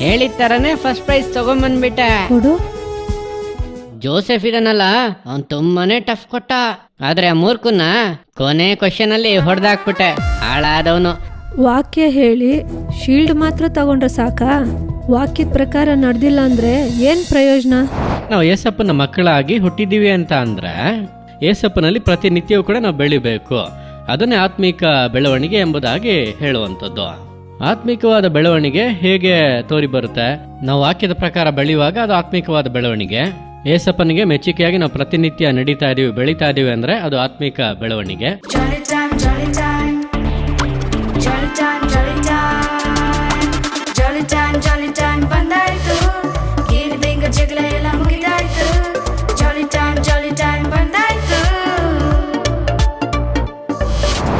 ಹೇಳಿದ ತರನೇ first prize ತಗೊಂಬಂದ್ಬಿಟ್ಟೆ. ಕೊಡು. ಜೋಸೆಫ್ ಇದನ್ನಲ್ಲ, ಅವ್ನ್ ತುಂಬಾನೇ ಟಫ್ ಕೊಟ್ಟ. ಆದ್ರೆ ಆ ಮೂರ್ಖನ್ನ ಕೊನೆ ಕ್ವಶನ್ ಅಲ್ಲಿ ಹೊಡೆದಾಕ್ಬಿಟ್ಟೆ. ಹಾಳಾದವನು. ವಾಕ್ಯ ಹೇಳಿ ಶೀಲ್ಡ್ ಮಾತ್ರ ತಗೊಂಡ್ರೆ ಸಾಕಾ? ವಾಕ್ಯದ ಪ್ರಕಾರ ನಡೆದಿಲ್ಲ ಅಂದ್ರೆ ಏನ್ ಪ್ರಯೋಜನ? ನಾವು ಏಸಪ್ಪನ ಮಕ್ಕಳಾಗಿ ಹುಟ್ಟಿದೀವಿ ಅಂತ ಅಂದ್ರೆ ಏಸಪ್ಪನಲ್ಲಿ ಪ್ರತಿನಿತ್ಯವೂ ಕೂಡ ನಾವು ಬೆಳಿಬೇಕು. ಅದನ್ನೇ ಆತ್ಮಿಕ ಬೆಳವಣಿಗೆ ಎಂಬುದಾಗಿ ಹೇಳುವಂಥದ್ದು. ಆತ್ಮಿಕವಾದ ಬೆಳವಣಿಗೆ ಹೇಗೆ ತೋರಿ ಬರುತ್ತೆ? ನಾವು ವಾಕ್ಯದ ಪ್ರಕಾರ ಬೆಳೆಯುವಾಗ ಅದು ಆತ್ಮಿಕವಾದ ಬೆಳವಣಿಗೆ. ಏಸಪ್ಪನಿಗೆ ಮೆಚ್ಚುಗೆಯಾಗಿ ನಾವು ಪ್ರತಿನಿತ್ಯ ನಡೀತಾ ಇದೀವಿ, ಬೆಳೀತಾ ಇದೀವಿ ಅಂದ್ರೆ ಅದು ಆತ್ಮಿಕ ಬೆಳವಣಿಗೆ.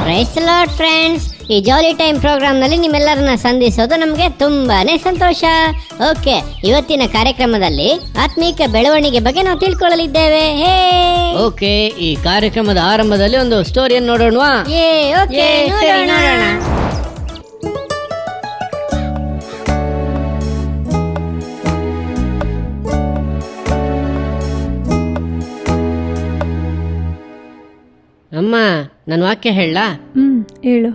ಪ್ರೈಸ್ ದಿ ಲಾರ್ಡ್ ಫ್ರೆಂಡ್ಸ್, ಈ ಜಾಲಿ ಟೈಮ್ ಪ್ರೋಗ್ರಾಮ್ನಲ್ಲಿ ನಿಮ್ಮೆಲ್ಲರನ್ನ ಸಂಧಿಸೋದು ನಮಗೆ ತುಂಬಾನೇ ಸಂತೋಷ. ಓಕೆ, ಇವತ್ತಿನ ಕಾರ್ಯಕ್ರಮದಲ್ಲಿ ಆತ್ಮೀಕ ಬೆಳವಣಿಗೆ ಬಗ್ಗೆ ನಾವು ತಿಳ್ಕೊಳ್ಳಲಿದ್ದೇವೆ. ಓಕೆ, ಈ ಕಾರ್ಯಕ್ರಮದ ಆರಂಭದಲ್ಲಿ ಒಂದು ಸ್ಟೋರಿಯನ್ನು ನೋಡೋಣವಾ? ಓಕೆ, ನೋಡೋಣ. ಅಮ್ಮ, ನಾನು ವಾಕ್ಯ ಹೇಳಲಾ? ಹೇಳು.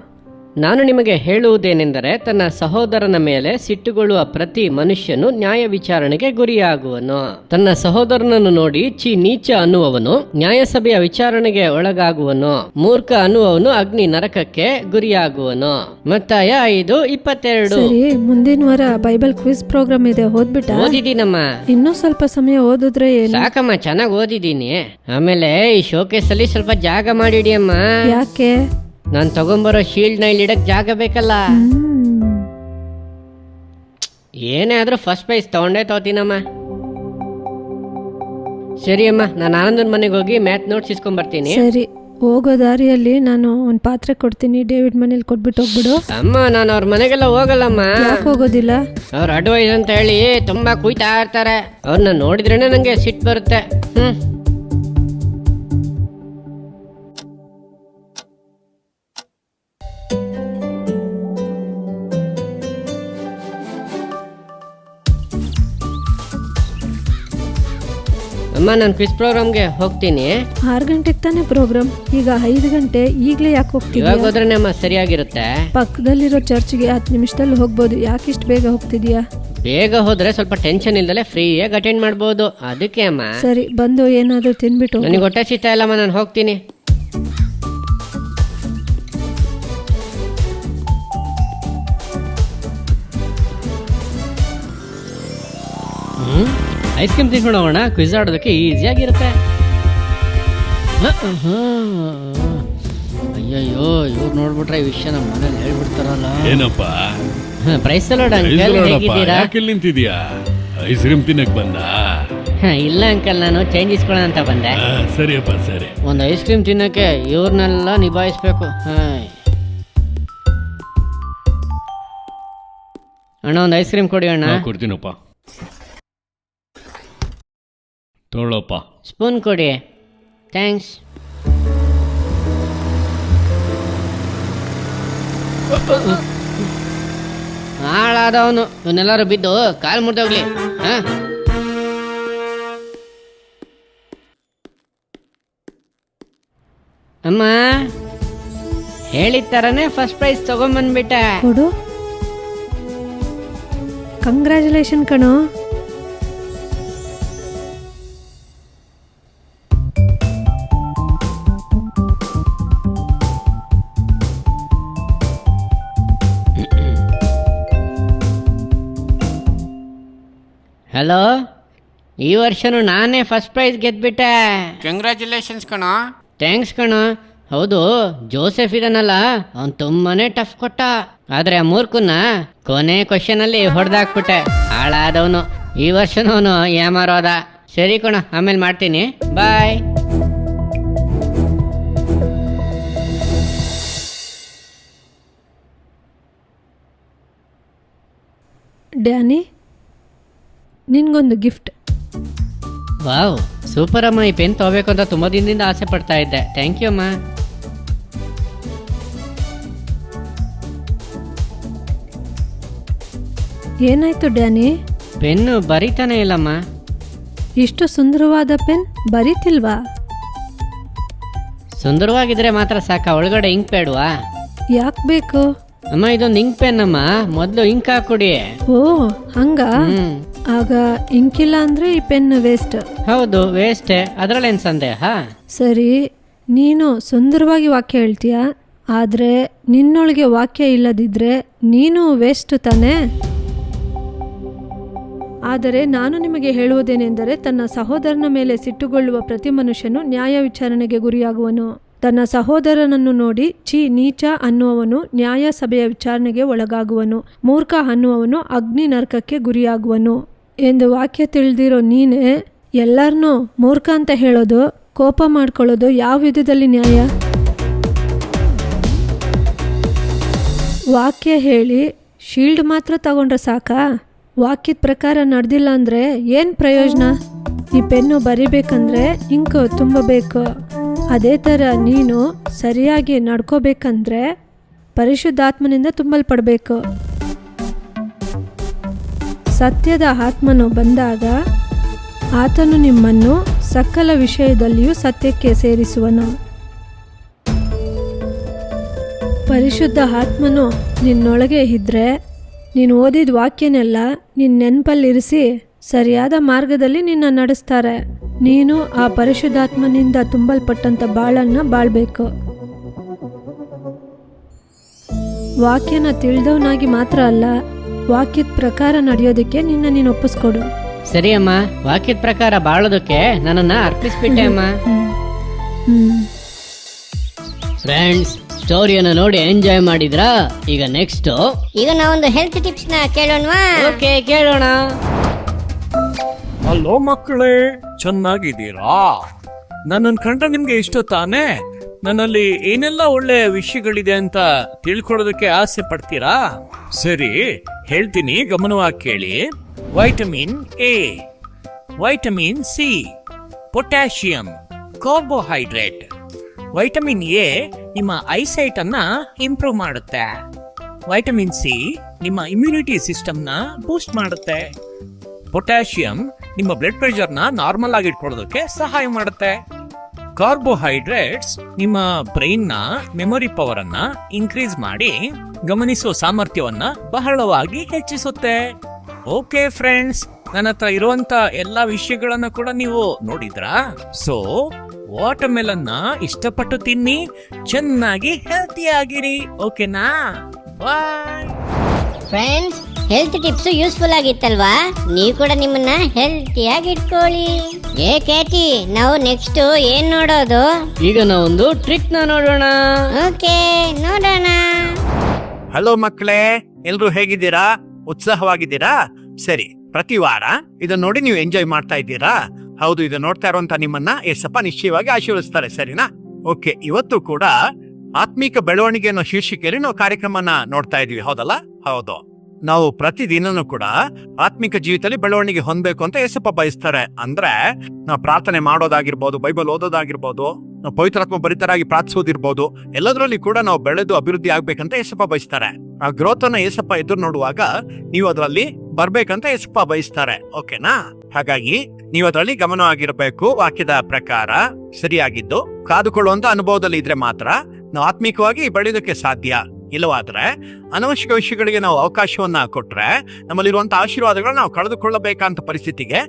ನಾನು ನಿಮಗೆ ಹೇಳುವುದೇನೆಂದರೆ, ತನ್ನ ಸಹೋದರನ ಮೇಲೆ ಸಿಟ್ಟುಗೊಳ್ಳುವ ಪ್ರತಿ ಮನುಷ್ಯನು ನ್ಯಾಯ ವಿಚಾರಣೆಗೆ ಗುರಿಯಾಗುವನು. ತನ್ನ ಸಹೋದರನನ್ನು ನೋಡಿ ನೀಚ ಅನ್ನುವವನು ನ್ಯಾಯಸಭೆಯ ವಿಚಾರಣೆಗೆ ಒಳಗಾಗುವನು. ಮೂರ್ಖ ಅನ್ನುವವನು ಅಗ್ನಿ ನರಕಕ್ಕೆ ಗುರಿಯಾಗುವನು. ಮತ್ತಾಯ 5:22. ಸರಿ, ಮುಂದಿನ ವಾರ ಬೈಬಲ್ ಕ್ವಿಜ್ ಪ್ರೋಗ್ರಾಮ್ ಇದೆ, ಓದ್ಬಿಟ್ಟ? ಓದಿದ್ದೀನಮ್ಮ. ಇನ್ನೂ ಸ್ವಲ್ಪ ಸಮಯ ಓದಿದ್ರೆ ಏನು? ಸಾಕಮ್ಮ, ಚೆನ್ನಾಗಿ ಓದಿದ್ದೀನಿ. ಆಮೇಲೆ ಈ ಶೋಕೇಸ್ ಅಲ್ಲಿ ಸ್ವಲ್ಪ ಜಾಗ ಮಾಡಿಡಿ ಅಮ್ಮ. ಯಾಕೆ? ನಾನ್ ತಗೊಂಬರೋ ಶೀಲ್ಡ್ ನ ಇಲ್ಲಿ ಇಡಕ್ ಜಾಗ ಬೇಕಲ್ಲ. ಏನೇ ಆದ್ರೂ ಫಸ್ಟ್ ಪ್ರೈಸ್ ತಗೊಂಡೇ ತಗೋತೀನಮ್ಮ. ಸರಿ ಅಮ್ಮ, ನಾನು ಆನಂದನ್ ಮನೆಗೆ ಹೋಗಿ ಮ್ಯಾಥ್ ನೋಟ್ಸ್ ಇಸ್ಕೊಂಡ್ ಬರ್ತೀನಿ. ಸರಿ, ಹೋಗೋ ದಾರಿಯಲ್ಲಿ ನಾನು ಒಂದ್ ಪಾತ್ರೆ ಕೊಡ್ತೀನಿ, ಡೇವಿಡ್ ಮನೇಲಿ ಕೊಟ್ಬಿಟ್ಟು ಹೋಗ್ಬಿಡು. ಅಮ್ಮ, ನಾನು ಅವ್ರ ಮನೆಗೆಲ್ಲ ಹೋಗಲ್ಲಮ್ಮ. ಯಾಕೆ ಹೋಗೋದಿಲ್ಲ? ಅವ್ರ ಅಡ್ವೈಸ್ ಅಂತ ಹೇಳಿ ತುಂಬಾ ಕುಯ್ತಾ ಇರ್ತಾರೆ. ಅವ್ರನ್ನ ನೋಡಿದ್ರೇನೆ ನಂಗೆ ಸಿಟ್ಟು ಬರುತ್ತೆ. ಅಮ್ಮ, ನಾನು ಕ್ವಿಜ್ ಪ್ರೋಗ್ರಾಮ್ಗೆ ಹೋಗ್ತೀನಿ. 6 ಗಂಟೆಗೆ ತಾನೇ ಪ್ರೋಗ್ರಾಮ್, ಈಗ 5 ಗಂಟೆ. ಈಗ್ಲೇ ಯಾಕೆ ಹೋಗ್ತಿದ್ಯಾ? ಇವಾಗ ಹೋದ್ರೆ ಅಮ್ಮ ಸರಿಯಾಗಿರುತ್ತೆ. ಪಕ್ಕದಲ್ಲಿರೋ ಚರ್ಚ್ಗೆ 10 ನಿಮಿಷದಲ್ಲಿ ಹೋಗ್ಬೋದು. ಯಾಕೆ ಇಷ್ಟು ಬೇಗ ಹೋಗ್ತಿದ್ಯಾ? ಬೇಗ ಹೋದ್ರೆ ಸ್ವಲ್ಪ ಟೆನ್ಷನ್ ಇಲ್ದಲೆ ಫ್ರೀಯಾಗಿ ಅಟೆಂಡ್ ಮಾಡ್ಬೋದು, ಅದಕ್ಕೆ ಅಮ್ಮ. ಸರಿ, ಬಂದು ಏನಾದ್ರೂ ತಿನ್ಬಿಟ್ಟು. ನನಗೆ ಹೊಟ್ಟೆ ಸಿಗ್ತಾ ಇಲ್ಲಮ್ಮ, ನಾನು ಹೋಗ್ತೀನಿ. ಐಸ್ ಕ್ರೀಮ್ ತಿನ್ಕೊಂಡೋಣ, ಕ್ವಿಜ್ ಆಡೋದಕ್ಕೆ ಈಸಿಯಾಗಿರುತ್ತೆ. ಅಯ್ಯಯ್ಯೋ, ಇವ್ರು ನೋಡ್ಬಿಟ್ರೆ ಈ ವಿಷಯ ನಮ್ಮ ಮನೇಲಿ ಹೇಳ್ಬಿಡ್ತಾರಲ್ಲ. ಏನಪ್ಪ ಪ್ರೈಸ್ ಸಲಾಡ್ ಅಂಕಲ್, ಹೇಗಿದ್ದೀರಾ? ಯಾಕೆ ನಿಂತಿದ್ಯಾ? ಐಸ್ ಕ್ರೀಮ್ ತಿನ್ನಕ್ ಬಂದ? ಇಲ್ಲ ಅಂಕಲ್, ನಾನು ಚೇಂಜ್ ಇಸ್ಕೊಳ್ಳೋಣ ಅಂತ ಬಂದೆ. ಸರಿಯಪ್ಪ, ಸರಿ. ಒಂದು ಐಸ್ ಕ್ರೀಮ್ ತಿನ್ನಕ್ಕೆ ಇವ್ರನ್ನೆಲ್ಲ ನಿಭಾಯಿಸ್ಬೇಕು. ಅಣ್ಣ, ಒಂದು ಐಸ್ ಕ್ರೀಮ್ ಕೊಡಿ ಅಣ್ಣ. ಕೊಡ್ತೀನಪ್ಪ, ತೊಗೊಳಪ್ಪ. ಸ್ಪೂನ್ ಕೊಡಿ. ಥ್ಯಾಂಕ್ಸ್. ಹಾಳಾದವನು, ಇವನ್ನೆಲ್ಲರೂ ಬಿದ್ದು ಕಾಲು ಮುರಿದೋಗ್ಲಿ. ಅಮ್ಮ, ಹೇಳಿದ ತರನೇ ಫಸ್ಟ್ ಪ್ರೈಸ್ ತಗೊಂಬಂದ್ಬಿಟ್ಟೆ. ಕೊಡು. ಕಂಗ್ರ್ಯಾಚುಲೇಷನ್ ಕಣೋ. ಹಲೋ, ಈ ವರ್ಷನೂ ನಾನೇ ಫಸ್ಟ್ ಪ್ರೈಸ್ ಗೆದ್ಬಿಟ್ಟೆ. ಕಂಗ್ರ್ಯಾಚುಲೇಷನ್ಸ್ ಕಣೋ. ಥ್ಯಾಂಕ್ಸ್ ಕಣೋ. ಹೌದು, ಜೋಸೆಫ್ ಇದನ್ನಲ್ಲ, ಅವ್ನು ತುಂಬಾನೇ ಟಫ್ ಕೊಟ್ಟ. ಆದ್ರೆ ಆ ಮೂರ್ಖನ್ನ ಕೊನೆ ಕ್ವಶನ್ ಅಲ್ಲಿ ಹೊಡೆದಾಕ್ಬಿಟ್ಟೆ. ಹಾಳಾದವನು. ಈ ವರ್ಷನೂ ಅವನು ಯಾಮಾರೋದ. ಸರಿ ಕಣೋ, ಆಮೇಲೆ ಮಾಡ್ತೀನಿ, ಬಾಯ್. ಡ್ಯಾನಿ, ನಿನ್ಗೊಂದು ಗಿಫ್ಟ್. ವಾವ್, ಸೂಪರ್ ಅಮ್ಮ. ಈ ಪೆನ್ ತಗೋಬೇಕು ಅಂತ ತುಂಬಾ ದಿನದಿಂದ ಆಸೆ ಪಡ್ತಾ ಇದ್ದೆ. ಥ್ಯಾಂಕ್ ಯು ಅಮ್ಮ. ಏನಾಯ್ತು ಡ್ಯಾನಿ? ಪೆನ್ನು ಬರಿತಾನೆ ಇಲ್ಲಮ್ಮ. ಇಷ್ಟು ಸುಂದರವಾದ ಪೆನ್ ಬರೀತಿಲ್ವಾ? ಸುಂದರವಾಗಿದ್ರೆ ಮಾತ್ರ ಸಾಕ, ಒಳಗಡೆ ಇಂಕ್ ಬೇಡವಾ? ಯಾಕೆ ಬೇಕು? ಅಮ್ಮ ಇದೊಂದು ಇಂಕ್ ಪೆನ್ ಅಮ್ಮ, ಮೊದಲು ಇಂಕ್ ಹಾಕೊಡಿ. ಓ ಹಂಗ? ಹ್ಮ್ ಆಗ ಇಂಕಿಲ್ಲ ಅಂದ್ರೆ ಈ ಪೆನ್ ವೇಸ್ಟ್. ಹೌದು, ವೇಸ್ಟೇ, ಅದರಲ್ಲೇನು ಸಂದೇಹ? ಸರಿ, ನೀನು ಸುಂದರವಾಗಿ ವಾಕ್ಯ ಹೇಳ್ತೀಯ, ಆದರೆ ನಿನ್ನೊಳಗೆ ವಾಕ್ಯ ಇಲ್ಲದಿದ್ರೆ ನೀನು ವೇಸ್ಟ್ ತಾನೇ? ಆದರೆ ನಾನು ನಿಮಗೆ ಹೇಳುವುದೇನೆಂದರೆ, ತನ್ನ ಸಹೋದರನ ಮೇಲೆ ಸಿಟ್ಟುಗೊಳ್ಳುವ ಪ್ರತಿ ಮನುಷ್ಯನು ನ್ಯಾಯ ವಿಚಾರಣೆಗೆ ಗುರಿಯಾಗುವನು. ತನ್ನ ಸಹೋದರನನ್ನು ನೋಡಿ ಛೀ ನೀಚ ಅನ್ನುವವನು ನ್ಯಾಯ ಸಭೆಯ ವಿಚಾರಣೆಗೆ ಒಳಗಾಗುವನು. ಮೂರ್ಖ ಅನ್ನುವವನು ಅಗ್ನಿ ನರಕಕ್ಕೆ ಗುರಿಯಾಗುವನು ಎಂದು ವಾಕ್ಯ ತಿಳಿದಿರೋ ನೀನೇ ಎಲ್ಲರನ್ನೂ ಮೂರ್ಖ ಅಂತ ಹೇಳೋದು, ಕೋಪ ಮಾಡ್ಕೊಳ್ಳೋದು ಯಾವ ವಿಧದಲ್ಲಿ ನ್ಯಾಯ? ವಾಕ್ಯ ಹೇಳಿ ಶೀಲ್ಡ್ ಮಾತ್ರ ತಗೊಂಡ್ರೆ ಸಾಕಾ? ವಾಕ್ಯದ ಪ್ರಕಾರ ನಡೆದಿಲ್ಲ ಅಂದರೆ ಏನು ಪ್ರಯೋಜನ? ಈ ಪೆನ್ನು ಬರಿಬೇಕಂದ್ರೆ ಇಂಕು ತುಂಬಬೇಕು. ಅದೇ ಥರ ನೀನು ಸರಿಯಾಗಿ ನಡ್ಕೋಬೇಕಂದ್ರೆ ಪರಿಶುದ್ಧಾತ್ಮನಿಂದ ತುಂಬಲ್ಪಡಬೇಕು. ಸತ್ಯದ ಆತ್ಮನು ಬಂದಾಗ ಆತನು ನಿಮ್ಮನ್ನು ಸಕಲ ವಿಷಯದಲ್ಲಿಯೂ ಸತ್ಯಕ್ಕೆ ಸೇರಿಸುವನು. ಪರಿಶುದ್ಧ ಆತ್ಮನು ನಿನ್ನೊಳಗೆ ಇದ್ದರೆ ನೀನು ಓದಿದ ವಾಕ್ಯನೆಲ್ಲ ನಿನ್ನ ನೆನಪಲ್ಲಿರಿಸಿ ಸರಿಯಾದ ಮಾರ್ಗದಲ್ಲಿ ನಿನ್ನ ನಡೆಸ್ತಾರೆ. ನೀನು ಆ ಪರಿಶುದ್ಧಾತ್ಮನಿಂದ ತುಂಬಲ್ಪಟ್ಟಂಥ ಬಾಳನ್ನು ಬಾಳ್ಬೇಕು. ವಾಕ್ಯನ ತಿಳಿದವನಾಗಿ ಮಾತ್ರ ಅಲ್ಲ, ವಾಕ್ಯದ ಪ್ರಕಾರ ನಡೆಯೋದಕ್ಕೆ ನೀನು ಒಪ್ಪಿಸ್ಕೊಡು. ಸರಿ ಅಮ್ಮ, ವಾಕ್ಯದ ಪ್ರಕಾರ ಬಾಳೋದಕ್ಕೆ ನನ್ನನ್ನು ಅರ್ಪಿಸ್ಬಿಟ್ಟೆ ಅಮ್ಮ. ಫ್ರೆಂಡ್ಸ್, ಸ್ಟೋರಿಯನ್ನು ನೋಡಿ ಎಂಜಾಯ್ ಮಾಡಿದ್ರಾ? ಈಗ ನೆಕ್ಸ್ಟ್ ಈಗ ನಾವೊಂದು ಹೆಲ್ತ್ ಟಿಪ್ಸ್ ನ ಕೇಳೋಣವಾ? ಓಕೆ, ಕೇಳೋಣ. ಹಲೋ ಮಕ್ಕಳೇ, ಚೆನ್ನಾಗಿದ್ದೀರಾ? ನನ್ನನ್ನು ಕಂಡ್ರೆ ನಿಮ್ಗೆ ಇಷ್ಟ ತಾನೇ? ನನ್ನಲ್ಲಿ ಏನೆಲ್ಲ ಒಳ್ಳೆ ವಿಷಯಗಳಿದೆ ಅಂತ ತಿಳ್ಕೊಳ್ಳೋದಕ್ಕೆ ಆಸೆ ಪಡ್ತೀರಾ? ಸರಿ, ಹೇಳ್ತೀನಿ, ಗಮನವಾಗಿ ಕೇಳಿ. Vitamin A, vitamin C, potassium, carbohydrate. Vitamin A ನಿಮ್ಮ ಐಸೈಟ್ ಅನ್ನ ಇಂಪ್ರೂವ್ ಮಾಡುತ್ತೆ. ವೈಟಮಿನ್ ಸಿ ನಿಮ್ಮ ಇಮ್ಯುನಿಟಿ ಸಿಸ್ಟಮ್ನ ಬೂಸ್ಟ್ ಮಾಡುತ್ತೆ. ಪೊಟ್ಯಾಷಿಯಂ ನಿಮ್ಮ ಬ್ಲಡ್ ಪ್ರೆಷರ್ನ ನಾರ್ಮಲ್ ಆಗಿ ಇಟ್ಕೊಳ್ಳೋದಕ್ಕೆ ಸಹಾಯ ಮಾಡುತ್ತೆ. ಕಾರ್ಬೋಹೈಡ್ರೇಟ್ಸ್ ನಿಮ್ಮ ಬ್ರೈನ್ನ ಮೆಮೊರಿ ಪವರ್ ಅನ್ನ ಇನ್ಕ್ರೀಸ್ ಮಾಡಿ ಗಮನಿಸುವ ಸಾಮರ್ಥ್ಯವನ್ನ ಬಹಳವಾಗಿ ಹೆಚ್ಚಿಸುತ್ತೆ. ಓಕೆ ಫ್ರೆಂಡ್ಸ್, ನನ್ನ ಹತ್ರ ಇರುವಂತ ಎಲ್ಲಾ ವಿಷಯಗಳನ್ನ ಕೂಡ ನೀವು ನೋಡಿದ್ರಾ? ಸೊ ವಾಟರ್ ಮೆಲನ್ನ ಇಷ್ಟಪಟ್ಟು ತಿನ್ನಿ, ಚೆನ್ನಾಗಿ ಹೆಲ್ತಿ ಆಗಿರಿ. ಓಕೆನಾ? Bye friends, health tips useful ಆಗಿತ್ತಲ್ವಾ? ನೀವು ಕೂಡ ನಿಮ್ಮನ್ನ ಹೆಲ್ತಿಯಾಗಿ ಇಟ್ಕೊಳ್ಳಿ. ಏ ಕೇಟಿ, ನಾವು ನೆಕ್ಸ್ಟ್ ಏನ್ ನೋಡೋದು? ಈಗ ನಾವೊಂದು ಟ್ರಿಕ್ ನ ನೋಡೋಣ. ಓಕೆ, ನೋಡೋಣ. ಹಲೋ ಮಕ್ಕಳೇ, ಎಲ್ರು ಹೇಗಿದ್ದೀರಾ? ಉತ್ಸಾಹವಾಗಿದ್ದೀರಾ? ಸರಿ, ಪ್ರತಿ ವಾರ ಇದನ್ನ ನೋಡಿ ನೀವು ಎಂಜಾಯ್ ಮಾಡ್ತಾ ಇದ್ದೀರಾ? ಹೌದು, ಇದು ನೋಡ್ತಾ ಇರುವಂತ ನಿಮ್ಮನ್ನ ಏಸಪ್ಪ ನಿಶ್ಚಯವಾಗಿ ಆಶೀರ್ವದಿಸ್ತಾರೆ. ಸರಿನಾ? ಓಕೆ, ಇವತ್ತು ಕೂಡ ಆತ್ಮಿಕ ಬೆಳವಣಿಗೆ ಅನ್ನೋ ಶೀರ್ಷಿಕೆಯಲ್ಲಿ ನಾವು ಕಾರ್ಯಕ್ರಮನ ನೋಡ್ತಾ ಇದೀವಿ, ಹೌದಲ್ಲ? ಹೌದು. ನಾವು ಪ್ರತಿದಿನನೂ ಕೂಡ ಆತ್ಮಿಕ ಜೀವಿತದಲ್ಲಿ ಬೆಳವಣಿಗೆ ಹೊಂದಬೇಕು ಅಂತ ಏಸಪ್ಪ ಬಯಸ್ತಾರೆ. ಅಂದ್ರೆ ನಾವು ಪ್ರಾರ್ಥನೆ ಮಾಡೋದಾಗಿರ್ಬೋದು, ಬೈಬಲ್ ಓದೋದಾಗಿರ್ಬೋದು, ನಾವು ಪವಿತ್ರಾತ್ಮ ಭರಿತರಾಗಿ ಪ್ರಾರ್ಥಿಸೋದಿರ್ಬೋದು, ಎಲ್ಲದರಲ್ಲಿ ಕೂಡ ನಾವು ಬೆಳೆದು ಅಭಿವೃದ್ಧಿ ಆಗ್ಬೇಕಂತ ಏಸಪ್ಪ ಬಯಸ್ತಾರೆ. ಆ ಗ್ರೋತ್ ಅನ್ನ ಏಸಪ್ಪ ಎದುರು ನೋಡುವಾಗ ನೀವು ಅದರಲ್ಲಿ ಬರ್ಬೇಕಂತ ಏಸಪ್ಪ ಬಯಸ್ತಾರೆ. ಓಕೆನಾ? ಹಾಗಾಗಿ ನೀವು ಅದರಲ್ಲಿ ಗಮನವಾಗಿರ್ಬೇಕು. ವಾಕ್ಯದ ಪ್ರಕಾರ ಸರಿಯಾಗಿದ್ದು ಕಾದುಕೊಳ್ಳುವಂತ ಅನುಭವದಲ್ಲಿ ಇದ್ರೆ ಮಾತ್ರ ನಾವು ಆತ್ಮಿಕವಾಗಿ ಬೆಳೆಯೋದಕ್ಕೆ ಸಾಧ್ಯ. ಇಲ್ಲವಾದ್ರೆ ಅನವಶ್ಯಕ ವಿಷಯಗಳಿಗೆ ನಾವು ಅವಕಾಶವನ್ನ ಕೊಟ್ರೆ ನಮ್ಮಲ್ಲಿರುವಂತ ಆಶೀರ್ವಾದಗಳನ್ನ ನಾವು ಕಳೆದುಕೊಳ್ಳಬೇಕಂತ ಪರಿಸ್ಥಿತಿಗೆ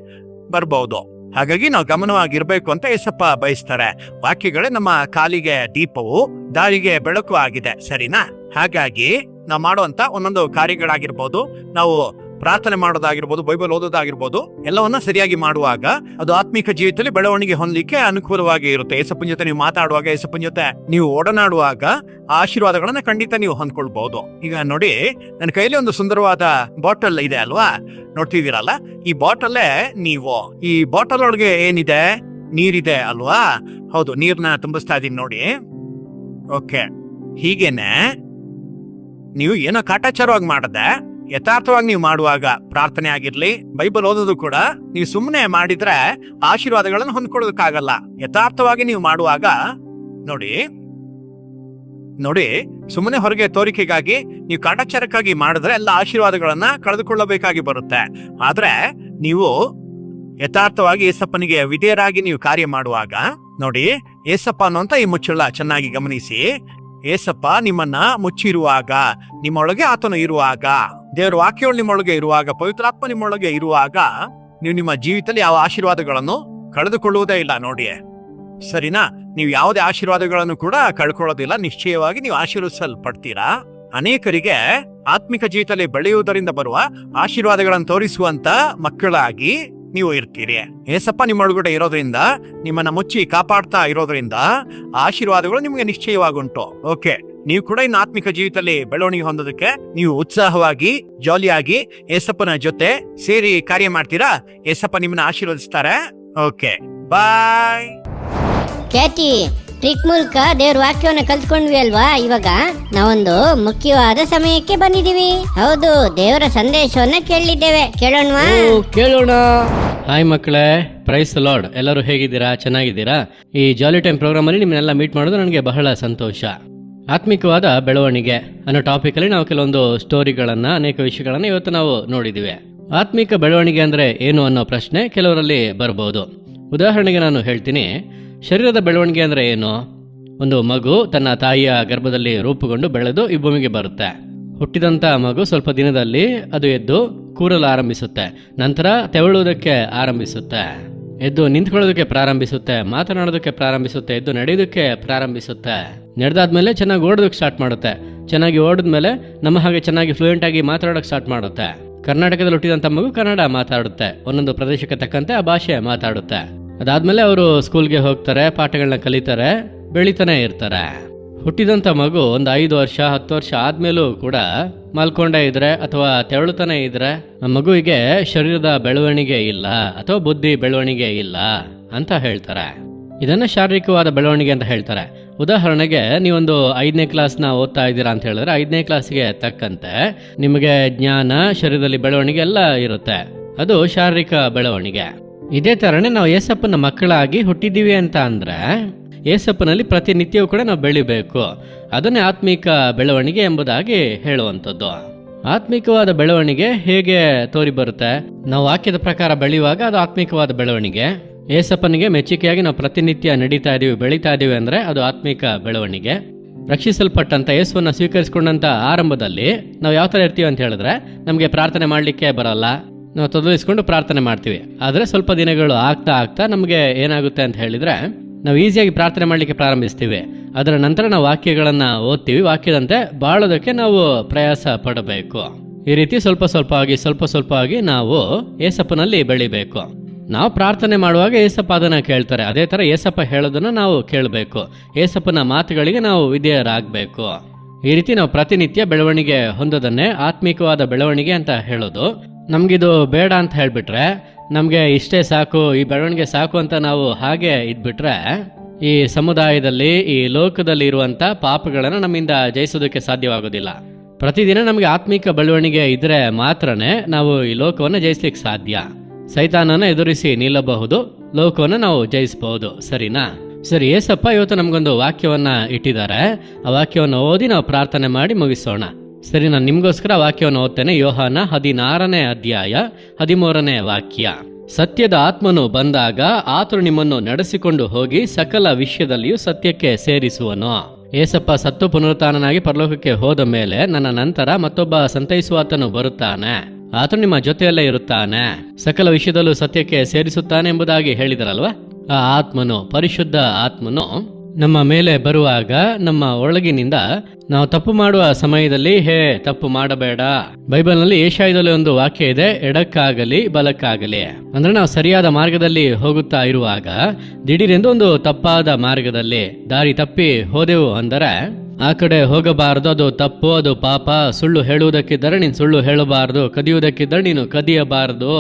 ಬರ್ಬಹುದು. ಹಾಗಾಗಿ ನಾವು ಗಮನವಾಗಿರ್ಬೇಕು ಅಂತ ಏಸಪ್ಪ ಬಯಸ್ತಾರೆ. ವಾಕ್ಯಗಳೇ ನಮ್ಮ ಕಾಲಿಗೆ ದೀಪವು, ದಾರಿಗೆ ಬೆಳಕು ಆಗಿದೆ. ಸರಿನಾ? ಹಾಗಾಗಿ ನಾವು ಮಾಡುವಂತ ಒಂದೊಂದು ಕಾರ್ಯಗಳಾಗಿರ್ಬೋದು, ನಾವು ಪ್ರಾರ್ಥನೆ ಮಾಡೋದಾಗಿರ್ಬೋದು, ಬೈಬಲ್ ಓದೋದಾಗಿರ್ಬೋದು, ಎಲ್ಲವನ್ನ ಸರಿಯಾಗಿ ಮಾಡುವಾಗ ಅದು ಆತ್ಮಿಕ ಜೀವಿತದಲ್ಲಿ ಬೆಳವಣಿಗೆ ಹೊಂದಲಿಕ್ಕೆ ಅನುಕೂಲವಾಗಿ ಇರುತ್ತೆ. ಏಸಪ್ಪನ ಜೊತೆ ನೀವು ಮಾತಾಡುವಾಗ, ಏಸಪ್ಪನ ಜೊತೆ ನೀವು ಓಡನಾಡುವಾಗ ಆ ಆಶೀರ್ವಾದಗಳನ್ನ ಖಂಡಿತ ನೀವು ಹೊಂದ್ಕೊಳ್ಬಹುದು. ಈಗ ನೋಡಿ, ನನ್ನ ಕೈಯಲ್ಲಿ ಒಂದು ಸುಂದರವಾದ ಬಾಟಲ್ ಇದೆ ಅಲ್ವಾ? ನೋಡ್ತಿದ್ದೀರಲ್ಲ, ಈ ಬಾಟಲ್ಲೇ ನೀವು, ಈ ಬಾಟಲ್ ಒಳಗೆ ಏನಿದೆ? ನೀರಿದೆ ಅಲ್ವಾ? ಹೌದು, ನೀರ್ನ ತುಂಬಿಸ್ತಾ ಇದೀನಿ ನೋಡಿ. ಓಕೆ, ಹೀಗೇನೆ ನೀವು ಏನೋ ಕಾಟಾಚಾರವಾಗಿ ಮಾಡದೆ ಯಥಾರ್ಥವಾಗಿ ನೀವು ಮಾಡುವಾಗ, ಪ್ರಾರ್ಥನೆ ಆಗಿರ್ಲಿ, ಬೈಬಲ್ ಓದೋದು ಕೂಡ ನೀವು ಸುಮ್ಮನೆ ಮಾಡಿದ್ರೆ ಆಶೀರ್ವಾದಗಳನ್ನು ಹೊಂದ್ಕೊಳ್ಳೋದಕ್ಕಾಗಲ್ಲ. ಯಥಾರ್ಥವಾಗಿ ನೀವು ಮಾಡುವಾಗ ನೋಡಿ, ನೋಡಿ, ಸುಮ್ಮನೆ ಹೊರಗೆ ತೋರಿಕೆಗಾಗಿ ನೀವು ಕಾಟಾಚಾರಕ್ಕಾಗಿ ಮಾಡಿದ್ರೆ ಎಲ್ಲ ಆಶೀರ್ವಾದಗಳನ್ನ ಕಳೆದುಕೊಳ್ಳಬೇಕಾಗಿ ಬರುತ್ತೆ. ಆದ್ರೆ ನೀವು ಯಥಾರ್ಥವಾಗಿ ಏಸಪ್ಪನಿಗೆ ವಿಧೇಯರಾಗಿ ನೀವು ಕಾರ್ಯ ಮಾಡುವಾಗ ನೋಡಿ, ಏಸಪ್ಪ ಅನ್ನುವಂತ ಈ ಮುಚ್ಚಳ ಚೆನ್ನಾಗಿ ಗಮನಿಸಿ. ಏಸಪ್ಪ ನಿಮ್ಮನ್ನ ಮುಚ್ಚಿರುವಾಗ, ನಿಮ್ಮೊಳಗೆ ಆತನು ಇರುವಾಗ, ದೇವರ ವಾಕ್ಯಗಳು ನಿಮ್ಮೊಳಗೆ ಇರುವಾಗ, ಪವಿತ್ರಾತ್ಮ ನಿಮ್ಮೊಳಗೆ ಇರುವಾಗ ನೀವು ನಿಮ್ಮ ಜೀವಿತದಲ್ಲಿ ಯಾವ ಆಶೀರ್ವಾದಗಳನ್ನು ಕಳೆದುಕೊಳ್ಳುವುದೇ ಇಲ್ಲ. ನೋಡಿ, ಸರಿನಾ? ನೀವು ಯಾವುದೇ ಆಶೀರ್ವಾದಗಳನ್ನು ಕೂಡ ಕಳ್ಕೊಳ್ಳೋದಿಲ್ಲ. ನಿಶ್ಚಯವಾಗಿ ನೀವು ಆಶೀರ್ವದಿಸಲ್ಪಡ್ತೀರಾ. ಅನೇಕರಿಗೆ ಆತ್ಮಿಕ ಜೀವಿತದಲ್ಲಿ ಬೆಳೆಯುವುದರಿಂದ ಬರುವ ಆಶೀರ್ವಾದಗಳನ್ನು ತೋರಿಸುವಂತ ಮಕ್ಕಳಾಗಿ ನೀವು ಇರ್ತೀರಿ. ಏಸಪ್ಪ ನಿಮ್ಮೊಳಗಡೆ ಇರೋದ್ರಿಂದ, ನಿಮ್ಮನ್ನ ಮುಚ್ಚಿ ಕಾಪಾಡ್ತಾ ಇರೋದ್ರಿಂದ ಆಶೀರ್ವಾದಗಳು ನಿಮಗೆ ನಿಶ್ಚಯವಾಗುಂಟು. ಓಕೆ, ನೀವು ಕೂಡ ಇನ್ನು ಆತ್ಮಿಕ ಜೀವಿತದಲ್ಲಿ ಬೆಳವಣಿಗೆ ಹೊಂದೋದಕ್ಕೆ ನೀವು ಉತ್ಸಾಹವಾಗಿ, ಜಾಲಿಯಾಗಿ ಏಸಪ್ಪನ ಜೊತೆ ಸೇರಿ ಕಾರ್ಯ ಮಾಡ್ತೀರಾ. ಏಸಪ್ಪ ನಿಮ್ಮನ್ನ ಆಶೀರ್ವದಿಸ್ತಾರೆ. ಓಕೆ, ಬಾಯ್. ಖ್ಯಾತಿ, ಟ್ರಿಕ್ ಮೂಲಕ ದೇವ್ರ ವಾಕ್ಯವನ್ನು ಕಲ್ತ್ಕೊಂಡ್ವಿ ಅಲ್ವಾ? ಇವಾಗ ನಾವೊಂದು ಮುಖ್ಯವಾದ ಸಮಯಕ್ಕೆ ಬಂದಿದೀವಿ. ಹೌದು, ದೇವರ ಸಂದೇಶವನ್ನ ಕೇಳಿದ್ದೇವೆ. ಕೇಳೋಣವಾ? ಕೇಳೋಣ. ಹಾಯ್ ಮಕ್ಕಳೇ, ಪ್ರೈಸ್ ಲಾರ್ಡ್. ಎಲ್ಲರೂ ಹೇಗಿದ್ದೀರಾ? ಚೆನ್ನಾಗಿದ್ದೀರಾ? ಈ ಜಾಲಿ ಟೈಮ್ ಪ್ರೋಗ್ರಾಮ್ ಅಲ್ಲಿ ನಿಮ್ಮನ್ನೆಲ್ಲ ಮೀಟ್ ಮಾಡೋದು ನನಗೆ ಬಹಳ ಸಂತೋಷ. ಆತ್ಮಿಕವಾದ ಬೆಳವಣಿಗೆ ಅನ್ನೋ ಟಾಪಿಕ್ ಅಲ್ಲಿ ನಾವು ಕೆಲವೊಂದು ಸ್ಟೋರಿಗಳನ್ನ, ಅನೇಕ ವಿಷಯಗಳನ್ನ ಇವತ್ತು ನಾವು ನೋಡಿದ್ದೀವಿ. ಆತ್ಮಿಕ ಬೆಳವಣಿಗೆ ಅಂದ್ರೆ ಏನು ಅನ್ನೋ ಪ್ರಶ್ನೆ ಕೆಲವರಲ್ಲಿ ಬರ್ಬೋದು. ಉದಾಹರಣೆಗೆ ನಾನು ಹೇಳ್ತೀನಿ, ಶರೀರದ ಬೆಳವಣಿಗೆ ಅಂದರೆ ಏನು? ಒಂದು ಮಗು ತನ್ನ ತಾಯಿಯ ಗರ್ಭದಲ್ಲಿ ರೂಪುಗೊಂಡು ಬೆಳೆದು ಈ ಭೂಮಿಗೆ ಬರುತ್ತೆ. ಹುಟ್ಟಿದಂಥ ಮಗು ಸ್ವಲ್ಪ ದಿನದಲ್ಲಿ ಅದು ಎದ್ದು ಕೂರಲು ಆರಂಭಿಸುತ್ತೆ, ನಂತರ ತೆವಳುವುದಕ್ಕೆ ಆರಂಭಿಸುತ್ತೆ, ಎದ್ದು ನಿಂತ್ಕೊಳ್ಳೋದಕ್ಕೆ ಪ್ರಾರಂಭಿಸುತ್ತೆ, ಮಾತನಾಡೋದಕ್ಕೆ ಪ್ರಾರಂಭಿಸುತ್ತೆ, ಎದ್ದು ನಡೆಯೋದಕ್ಕೆ ಪ್ರಾರಂಭಿಸುತ್ತೆ. ನಡೆದಾದ್ಮೇಲೆ ಚೆನ್ನಾಗಿ ಓಡೋದಕ್ಕೆ ಸ್ಟಾರ್ಟ್ ಮಾಡುತ್ತೆ. ಚೆನ್ನಾಗಿ ಓಡಿದ್ಮೇಲೆ ನಮ್ಮ ಹಾಗೆ ಚೆನ್ನಾಗಿ ಫ್ಲೂಯೆಂಟ್ ಆಗಿ ಮಾತಾಡೋಕ್ಕೆ ಸ್ಟಾರ್ಟ್ ಮಾಡುತ್ತೆ. ಕರ್ನಾಟಕದಲ್ಲಿ ಹುಟ್ಟಿದಂಥ ಮಗು ಕನ್ನಡ ಮಾತಾಡುತ್ತೆ, ಒಂದೊಂದು ಪ್ರದೇಶಕ್ಕೆ ತಕ್ಕಂತೆ ಆ ಭಾಷೆ ಮಾತಾಡುತ್ತೆ. ಅದಾದ್ಮೇಲೆ ಅವರು ಸ್ಕೂಲ್ಗೆ ಹೋಗ್ತಾರೆ, ಪಾಠಗಳನ್ನ ಕಲಿತಾರೆ, ಬೆಳಿತಾನೆ ಇರ್ತಾರೆ. ಹುಟ್ಟಿದಂಥ ಮಗು ಒಂದು 5 ವರ್ಷ 10 ವರ್ಷ ಆದ್ಮೇಲೂ ಕೂಡ ಮಲ್ಕೊಂಡೇ ಇದ್ರೆ ಅಥವಾ ತೆವಳುತ್ತಾನೆ ಇದ್ರೆ ಆ ಮಗುವಿಗೆ ಶರೀರದ ಬೆಳವಣಿಗೆ ಇಲ್ಲ ಅಥವಾ ಬುದ್ಧಿ ಬೆಳವಣಿಗೆ ಇಲ್ಲ ಅಂತ ಹೇಳ್ತಾರೆ. ಇದನ್ನ ಶಾರೀರಿಕವಾದ ಬೆಳವಣಿಗೆ ಅಂತ ಹೇಳ್ತಾರೆ. ಉದಾಹರಣೆಗೆ ನೀವೊಂದು 5ನೇ ಕ್ಲಾಸ್ನ ಓದ್ತಾ ಇದ್ದೀರಾ ಅಂತ ಹೇಳಿದ್ರೆ 5ನೇ ಕ್ಲಾಸ್ಗೆ ತಕ್ಕಂತೆ ನಿಮಗೆ ಜ್ಞಾನ, ಶರೀರದಲ್ಲಿ ಬೆಳವಣಿಗೆ ಎಲ್ಲ ಇರುತ್ತೆ. ಅದು ಶಾರೀರಿಕ ಬೆಳವಣಿಗೆ. ಇದೇ ತರನೇ ನಾವು ಏಸಪ್ಪನ ಮಕ್ಕಳಾಗಿ ಹುಟ್ಟಿದ್ದೀವಿ ಅಂತ ಅಂದ್ರೆ ಏಸಪ್ಪನಲ್ಲಿ ಪ್ರತಿನಿತ್ಯವೂ ಕೂಡ ನಾವು ಬೆಳಿಬೇಕು. ಅದನ್ನೇ ಆತ್ಮಿಕ ಬೆಳವಣಿಗೆ ಎಂಬುದಾಗಿ ಹೇಳುವಂಥದ್ದು. ಆತ್ಮಿಕವಾದ ಬೆಳವಣಿಗೆ ಹೇಗೆ ತೋರಿ ಬರುತ್ತೆ? ನಾವು ವಾಕ್ಯದ ಪ್ರಕಾರ ಬೆಳೆಯುವಾಗ ಅದು ಆತ್ಮಿಕವಾದ ಬೆಳವಣಿಗೆ. ಏಸಪ್ಪನಿಗೆ ಮೆಚ್ಚುಗೆಯಾಗಿ ನಾವು ಪ್ರತಿನಿತ್ಯ ನಡೀತಾ ಇದೀವಿ, ಬೆಳೀತಾ ಇದೀವಿ ಅಂದ್ರೆ ಅದು ಆತ್ಮಿಕ ಬೆಳವಣಿಗೆ. ರಕ್ಷಿಸಲ್ಪಟ್ಟಂತ ಯೇಸುವನ್ನ ಸ್ವೀಕರಿಸಿಕೊಂಡಂತ ಆರಂಭದಲ್ಲಿ ನಾವು ಯಾವ ತರ ಇರ್ತೀವಿ ಅಂತ ಹೇಳಿದ್ರೆ, ನಮಗೆ ಪ್ರಾರ್ಥನೆ ಮಾಡ್ಲಿಕ್ಕೆ ಬರಲ್ಲ, ನಾವು ತೊದಲಿಸ್ಕೊಂಡು ಪ್ರಾರ್ಥನೆ ಮಾಡ್ತೀವಿ. ಆದರೆ ಸ್ವಲ್ಪ ದಿನಗಳು ಆಗ್ತಾ ಆಗ್ತಾ ನಮಗೆ ಏನಾಗುತ್ತೆ ಅಂತ ಹೇಳಿದ್ರೆ, ನಾವು ಈಸಿಯಾಗಿ ಪ್ರಾರ್ಥನೆ ಮಾಡಲಿಕ್ಕೆ ಪ್ರಾರಂಭಿಸ್ತೀವಿ. ಅದರ ನಂತರ ನಾವು ವಾಕ್ಯಗಳನ್ನು ಓದ್ತೀವಿ, ವಾಕ್ಯದಂತೆ ಬಾಳೋದಕ್ಕೆ ನಾವು ಪ್ರಯಾಸ ಪಡಬೇಕು. ಈ ರೀತಿ ಸ್ವಲ್ಪ ಸ್ವಲ್ಪವಾಗಿ ನಾವು ಏಸಪ್ಪನಲ್ಲಿ ಬೆಳಿಬೇಕು. ನಾವು ಪ್ರಾರ್ಥನೆ ಮಾಡುವಾಗ ಏಸಪ್ಪ ಅದನ್ನು ಕೇಳ್ತಾರೆ. ಅದೇ ಥರ ಏಸಪ್ಪ ಹೇಳೋದನ್ನು ನಾವು ಕೇಳಬೇಕು. ಏಸಪ್ಪನ ಮಾತುಗಳಿಗೆ ನಾವು ವಿಧೇಯರಾಗಬೇಕು. ಈ ರೀತಿ ನಾವು ಪ್ರತಿನಿತ್ಯ ಬೆಳವಣಿಗೆ ಹೊಂದೋದನ್ನೇ ಆತ್ಮಿಕವಾದ ಬೆಳವಣಿಗೆ ಅಂತ ಹೇಳೋದು. ನಮಗಿದು ಬೇಡ ಅಂತ ಹೇಳಿಬಿಟ್ರೆ, ನಮಗೆ ಇಷ್ಟೇ ಸಾಕು, ಈ ಬೆಳವಣಿಗೆ ಸಾಕು ಅಂತ ನಾವು ಹಾಗೆ ಇದ್ಬಿಟ್ರೆ, ಈ ಸಮುದಾಯದಲ್ಲಿ, ಈ ಲೋಕದಲ್ಲಿ ಇರುವಂಥ ಪಾಪಗಳನ್ನು ನಮ್ಮಿಂದ ಜಯಿಸೋದಕ್ಕೆ ಸಾಧ್ಯವಾಗೋದಿಲ್ಲ. ಪ್ರತಿದಿನ ನಮಗೆ ಆತ್ಮಿಕ ಬೆಳವಣಿಗೆ ಇದ್ರೆ ಮಾತ್ರನೇ ನಾವು ಈ ಲೋಕವನ್ನು ಜಯಿಸ್ಲಿಕ್ಕೆ ಸಾಧ್ಯ. ಸೈತಾನನ ಎದುರಿಸಿ ನಿಲ್ಲಬಹುದು, ಲೋಕವನ್ನು ನಾವು ಜಯಿಸಬಹುದು. ಸರಿನಾ? ಸರಿ, ಏಸಪ್ಪ ಇವತ್ತು ನಮಗೊಂದು ವಾಕ್ಯವನ್ನ ಇಟ್ಟಿದ್ದಾರೆ. ಆ ವಾಕ್ಯವನ್ನು ಓದಿ ನಾವು ಪ್ರಾರ್ಥನೆ ಮಾಡಿ ಮುಗಿಸೋಣ. ಸರಿ, ನಾನು ನಿಮಗೋಸ್ಕರ ವಾಕ್ಯವನ್ನು ಓದ್ತೇನೆ. ಯೋಹಾನ 16ನೇ ಅಧ್ಯಾಯ 13ನೇ ವಾಕ್ಯ. ಸತ್ಯದ ಆತ್ಮನು ಬಂದಾಗ ಆತನು ನಿಮ್ಮನ್ನು ನಡೆಸಿಕೊಂಡು ಹೋಗಿ ಸಕಲ ವಿಷಯದಲ್ಲಿಯೂ ಸತ್ಯಕ್ಕೆ ಸೇರಿಸುವನು. ಏಸಪ್ಪ ಸತ್ತು ಪುನರುತ್ಥಾನನಾಗಿ ಪರಲೋಕಕ್ಕೆ ಹೋದ ಮೇಲೆ ನನ್ನ ನಂತರ ಮತ್ತೊಬ್ಬ ಸಂತೈಸುವಾತನು ಬರುತ್ತಾನೆ. ಆತನು ನಿಮ್ಮ ಜೊತೆಯಲ್ಲೇ ಇರುತ್ತಾನೆ, ಸಕಲ ವಿಷಯದಲ್ಲೂ ಸತ್ಯಕ್ಕೆ ಸೇರಿಸುತ್ತಾನೆ ಎಂಬುದಾಗಿ ಹೇಳಿದರಲ್ವಾ? ಆ ಆತ್ಮನು, ಪರಿಶುದ್ಧ ಆತ್ಮನು ನಮ್ಮ ಮೇಲೆ ಬರುವಾಗ ನಮ್ಮ ಒಳಗಿನಿಂದ ನಾವು ತಪ್ಪು ಮಾಡುವ ಸಮಯದಲ್ಲಿ ತಪ್ಪು ಮಾಡಬೇಡ. ಬೈಬಲ್ನಲ್ಲಿ ಏಷಾಯದಲ್ಲಿ ಒಂದು ವಾಕ್ಯ ಇದೆ, ಎಡಕ್ಕಾಗಲಿ ಬಲಕ್ಕಾಗಲಿ. ಅಂದ್ರೆ ನಾವು ಸರಿಯಾದ ಮಾರ್ಗದಲ್ಲಿ ಹೋಗುತ್ತಾ ಇರುವಾಗ ದಿಢೀರೆಂದು ಒಂದು ತಪ್ಪಾದ ಮಾರ್ಗದಲ್ಲಿ ದಾರಿ ತಪ್ಪಿ ಹೋದೆವು ಅಂದರೆ ಆ ಕಡೆ ಹೋಗಬಾರದು, ಅದು ತಪ್ಪು, ಅದು ಪಾಪ. ಸುಳ್ಳು ಹೇಳುವುದಕ್ಕಿದ್ದರೆ ನೀನು ಸುಳ್ಳು ಹೇಳಬಾರದು, ಕದಿಯುವುದಕ್ಕಿದ್ದರೆ ನೀನು ಕದಿಯಬಾರದು.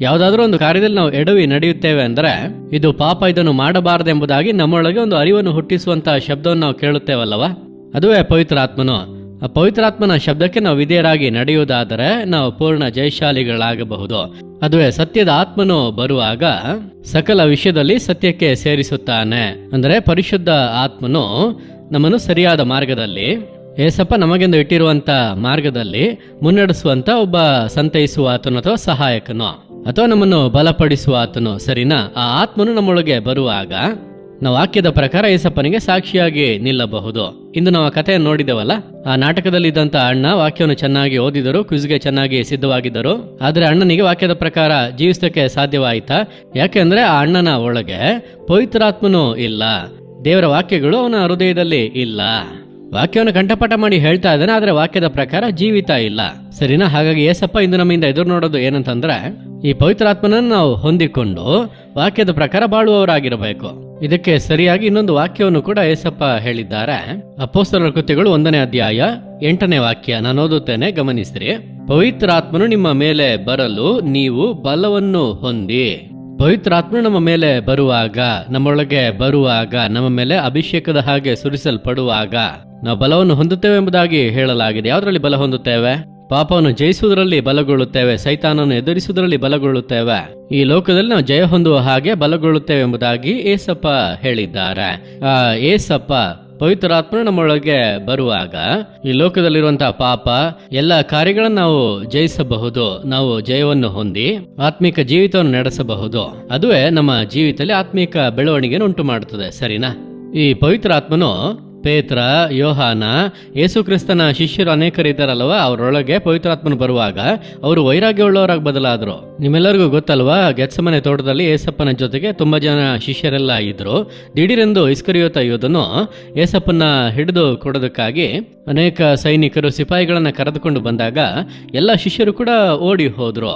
ಯಾವುದಾದ್ರೂ ಒಂದು ಕಾರ್ಯದಲ್ಲಿ ನಾವು ಎಡವಿ ನಡೆಯುತ್ತೇವೆ ಅಂದರೆ ಇದು ಪಾಪ, ಇದನ್ನು ಮಾಡಬಾರದೆಂಬುದಾಗಿ ನಮ್ಮೊಳಗೆ ಒಂದು ಅರಿವನ್ನು ಹುಟ್ಟಿಸುವಂತಹ ಶಬ್ದವನ್ನು ನಾವು ಕೇಳುತ್ತೇವಲ್ಲವಾ? ಅದುವೇ ಪವಿತ್ರಾತ್ಮನು. ಆ ಪವಿತ್ರಾತ್ಮನ ಶಬ್ದಕ್ಕೆ ನಾವು ವಿಧೇಯರಾಗಿ ನಡೆಯುವುದಾದರೆ ನಾವು ಪೂರ್ಣ ಜಯಶಾಲಿಗಳಾಗಬಹುದು. ಅದುವೇ ಸತ್ಯದ ಆತ್ಮನು ಬರುವಾಗ ಸಕಲ ವಿಷಯದಲ್ಲಿ ಸತ್ಯಕ್ಕೆ ಸೇರಿಸುತ್ತಾನೆ. ಅಂದರೆ ಪರಿಶುದ್ಧ ಆತ್ಮನು ನಮ್ಮನ್ನು ಸರಿಯಾದ ಮಾರ್ಗದಲ್ಲಿ, ಏಸಪ್ಪ ನಮಗೆಂದು ಇಟ್ಟಿರುವಂತ ಮಾರ್ಗದಲ್ಲಿ ಮುನ್ನಡೆಸುವಂತ ಒಬ್ಬ ಸಂತೈಸುವ ಆತನು ಅಥವಾ ಸಹಾಯಕನು ಅಥವಾ ನಮ್ಮನ್ನು ಬಲಪಡಿಸುವ ಆತನು, ಸರಿನಾ? ಆ ಆತ್ಮನು ನಮ್ಮೊಳಗೆ ಬರುವಾಗ ನಾವು ವಾಕ್ಯದ ಪ್ರಕಾರ ಏಸಪ್ಪನಿಗೆ ಸಾಕ್ಷಿಯಾಗಿ ನಿಲ್ಲಬಹುದು. ಇಂದು ನಾವು ಆ ಕಥೆಯನ್ನು ನೋಡಿದೆವಲ್ಲ, ಆ ನಾಟಕದಲ್ಲಿ ಇದ್ದಂತ ಅಣ್ಣ ವಾಕ್ಯವನ್ನು ಚೆನ್ನಾಗಿ ಓದಿದರು, ಕ್ವಿಜ್ಗೆ ಚೆನ್ನಾಗಿ ಸಿದ್ಧವಾಗಿದ್ದರು. ಆದ್ರೆ ಅಣ್ಣನಿಗೆ ವಾಕ್ಯದ ಪ್ರಕಾರ ಜೀವಿಸಕ್ಕೆ ಸಾಧ್ಯವಾಯಿತಾ? ಯಾಕೆಂದ್ರೆ ಆ ಅಣ್ಣನ ಒಳಗೆ ಪವಿತ್ರಾತ್ಮನೂ ಇಲ್ಲ, ದೇವರ ವಾಕ್ಯಗಳು ಅವನ ಹೃದಯದಲ್ಲಿ ಇಲ್ಲ. ವಾಕ್ಯವನ್ನು ಕಂಠಪಾಠ ಮಾಡಿ ಹೇಳ್ತಾ ಇದ್ದಾನೆ, ಆದ್ರೆ ವಾಕ್ಯದ ಪ್ರಕಾರ ಜೀವಿತ ಇಲ್ಲ, ಸರಿನಾ? ಹಾಗಾಗಿ ಏಸಪ್ಪ ಇಂದು ನಮ್ಮಿಂದ ಎದುರು ನೋಡೋದು ಏನಂತಂದ್ರೆ, ಈ ಪವಿತ್ರಾತ್ಮನನ್ನು ನಾವು ಹೊಂದಿಕೊಂಡು ವಾಕ್ಯದ ಪ್ರಕಾರ ಬಾಳುವವರಾಗಿರಬೇಕು. ಇದಕ್ಕೆ ಸರಿಯಾಗಿ ಇನ್ನೊಂದು ವಾಕ್ಯವನ್ನು ಕೂಡ ಏಸಪ್ಪ ಹೇಳಿದ್ದಾರೆ. ಅಪೊಸ್ತಲರ ಕೃತ್ಯಗಳು 1ನೇ ಅಧ್ಯಾಯ 8ನೇ ವಾಕ್ಯ ನಾನು ಓದುತ್ತೇನೆ, ಗಮನಿಸಿರಿ. ಪವಿತ್ರಾತ್ಮನು ನಿಮ್ಮ ಮೇಲೆ ಬರಲು ನೀವು ಬಲವನ್ನು ಹೊಂದಿ. ಪವಿತ್ರಾತ್ಮನು ನಮ್ಮ ಮೇಲೆ ಬರುವಾಗ, ನಮ್ಮೊಳಗೆ ಬರುವಾಗ, ನಮ್ಮ ಮೇಲೆ ಅಭಿಷೇಕದ ಹಾಗೆ ಸುರಿಸಲ್ಪಡುವಾಗ ನಾವು ಬಲವನ್ನು ಹೊಂದುತ್ತೇವೆ ಎಂಬುದಾಗಿ ಹೇಳಲಾಗಿದೆ. ಯಾವುದರಲ್ಲಿ ಬಲ ಹೊಂದುತ್ತೇವೆ? ಪಾಪವನ್ನು ಜಯಿಸುವುದರಲ್ಲಿ ಬಲಗೊಳ್ಳುತ್ತೇವೆ, ಸೈತಾನನ್ನು ಎದುರಿಸುವುದರಲ್ಲಿ ಬಲಗೊಳ್ಳುತ್ತೇವೆ, ಈ ಲೋಕದಲ್ಲಿ ನಾವು ಜಯ ಹೊಂದುವ ಹಾಗೆ ಬಲಗೊಳ್ಳುತ್ತೇವೆ ಎಂಬುದಾಗಿ ಏಸಪ್ಪ ಹೇಳಿದ್ದಾರೆ. ಆ ಏಸಪ್ಪ ಪವಿತ್ರಾತ್ಮನು ನಮ್ಮೊಳಗೆ ಬರುವಾಗ ಈ ಲೋಕದಲ್ಲಿರುವಂತಹ ಪಾಪ ಎಲ್ಲ ಕಾರ್ಯಗಳನ್ನು ನಾವು ಜಯಿಸಬಹುದು, ನಾವು ಜಯವನ್ನು ಹೊಂದಿ ಆತ್ಮಿಕ ಜೀವಿತವನ್ನು ನಡೆಸಬಹುದು. ಅದುವೇ ನಮ್ಮ ಜೀವಿತದಲ್ಲಿ ಆತ್ಮಿಕ ಬೆಳವಣಿಗೆಯನ್ನು ಉಂಟು ಮಾಡುತ್ತದೆ, ಸರಿನಾ? ಈ ಪವಿತ್ರಾತ್ಮನು ಪೇತ್ರ, ಯೋಹಾನ, ಯೇಸು ಕ್ರಿಸ್ತನ ಶಿಷ್ಯರು ಅನೇಕರಿದ್ದಾರಲ್ವ, ಅವರೊಳಗೆ ಪವಿತ್ರಾತ್ಮನು ಬರುವಾಗ ಅವರು ವೈರಾಗ್ಯವುಳ್ಳವರಾಗಿ ಬದಲಾದರು. ನಿಮ್ಮೆಲ್ಲರಿಗೂ ಗೊತ್ತಲ್ವಾ, ಗೆತ್ಸಮನೆ ತೋಟದಲ್ಲಿ ಏಸಪ್ಪನ ಜೊತೆಗೆ ತುಂಬಾ ಜನ ಶಿಷ್ಯರೆಲ್ಲ ಇದ್ರು. ದಿಢೀರೆಂದು ಇಸ್ಕರಿಯೋತ ಯೋಧನು ಏಸಪ್ಪನ ಹಿಡಿದು ಕೊಡೋದಕ್ಕಾಗಿ ಅನೇಕ ಸೈನಿಕರು, ಸಿಪಾಯಿಗಳನ್ನ ಕರೆದುಕೊಂಡು ಬಂದಾಗ ಎಲ್ಲ ಶಿಷ್ಯರು ಕೂಡ ಓಡಿ ಹೋದ್ರು.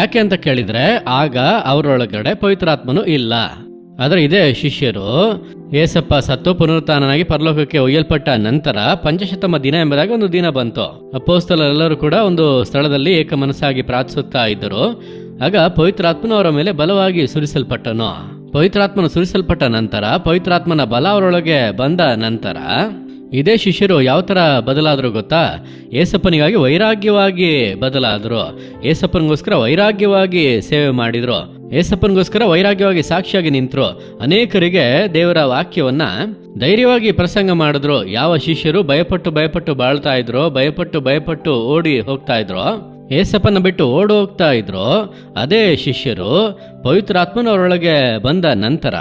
ಯಾಕೆ ಅಂತ ಕೇಳಿದ್ರೆ, ಆಗ ಅವರೊಳಗಡೆ ಪವಿತ್ರಾತ್ಮನು ಇಲ್ಲ. ಆದರೆ ಇದೇ ಶಿಷ್ಯರು ಏಸಪ್ಪ ಸತ್ತು ಪುನರುತ್ಥಾನನಾಗಿ ಪರಲೋಕಕ್ಕೆ ಒಯ್ಯಲ್ಪಟ್ಟ ನಂತರ ಪಂಚಶತಮ ದಿನ ಎಂಬುದಾಗಿ ಒಂದು ದಿನ ಬಂತು. ಅಪೊಸ್ತಲರೆಲ್ಲರೂ ಕೂಡ ಒಂದು ಸ್ಥಳದಲ್ಲಿ ಏಕ ಮನಸ್ಸಾಗಿ ಪ್ರಾರ್ಥಿಸುತ್ತಾ ಇದ್ದರು. ಆಗ ಪವಿತ್ರಾತ್ಮನು ಅವರ ಮೇಲೆ ಬಲವಾಗಿ ಸುರಿಸಲ್ಪಟ್ಟನು. ಪವಿತ್ರಾತ್ಮನು ಸುರಿಸಲ್ಪಟ್ಟ ನಂತರ, ಪವಿತ್ರಾತ್ಮನ ಬಲ ಅವರೊಳಗೆ ಬಂದ ನಂತರ ಇದೇ ಶಿಷ್ಯರು ಯಾವ ತರ ಬದಲಾದ್ರು ಗೊತ್ತಾ? ಏಸಪ್ಪನಿಗಾಗಿ ವೈರಾಗ್ಯವಾಗಿ ಬದಲಾದ್ರು. ಏಸಪ್ಪನಿಗೋಸ್ಕರ ವೈರಾಗ್ಯವಾಗಿ ಸೇವೆ ಮಾಡಿದ್ರು. ಏಸಪ್ಪನಿಗೋಸ್ಕರ ವೈರಾಗ್ಯವಾಗಿ ಸಾಕ್ಷಿಯಾಗಿ ನಿಂತರು. ಅನೇಕರಿಗೆ ದೇವರ ವಾಕ್ಯವನ್ನ ಧೈರ್ಯವಾಗಿ ಪ್ರಸಂಗ ಮಾಡಿದ್ರು. ಯಾವ ಶಿಷ್ಯರು ಭಯಪಟ್ಟು ಬಾಳ್ತಾ ಇದ್ರು, ಭಯಪಟ್ಟು ಓಡಿ ಹೋಗ್ತಾ ಇದ್ರು, ಏಸಪ್ಪನ ಬಿಟ್ಟು ಓಡಿ ಹೋಗ್ತಾ ಇದ್ರು, ಅದೇ ಶಿಷ್ಯರು ಪವಿತ್ರಾತ್ಮನ ಅವರೊಳಗೆ ಬಂದ ನಂತರ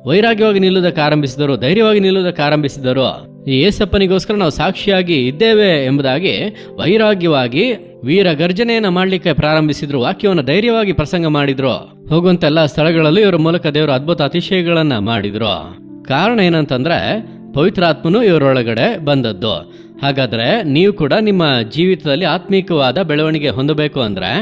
ವೈರಾಗ್ಯವಾಗಿ ನಿಲ್ಲುವುದಕ್ಕೆ ಆರಂಭಿಸಿದರು, ಧೈರ್ಯವಾಗಿ ನಿಲ್ಲುವುದಕ್ಕೆ ಆರಂಭಿಸಿದರು. ಈ ಏಸಪ್ಪನಿಗೋಸ್ಕರ ನಾವು ಸಾಕ್ಷಿಯಾಗಿ ಇದ್ದೇವೆ ಎಂಬುದಾಗಿ ವೈರಾಗ್ಯವಾಗಿ ವೀರ ಗರ್ಜನೆಯನ್ನ ಮಾಡಲಿಕ್ಕೆ ಪ್ರಾರಂಭಿಸಿದ್ರು. ವಾಕ್ಯವನ್ನು ಧೈರ್ಯವಾಗಿ ಪ್ರಸಂಗ ಮಾಡಿದ್ರು. ಹೋಗುವಂತ ಎಲ್ಲ ಸ್ಥಳಗಳಲ್ಲೂ ಇವರ ಮೂಲಕ ದೇವರು ಅದ್ಭುತ ಅತಿಶಯಗಳನ್ನ ಮಾಡಿದ್ರು. ಕಾರಣ ಏನಂತಂದ್ರೆ, ಪವಿತ್ರಾತ್ಮನು ಇವರೊಳಗಡೆ ಬಂದದ್ದು. ಹಾಗಾದ್ರೆ ನೀವು ಕೂಡ ನಿಮ್ಮ ಜೀವಿತದಲ್ಲಿ ಆತ್ಮೀಕವಾದ ಬೆಳವಣಿಗೆ ಹೊಂದಬೇಕು ಅಂದ್ರೆ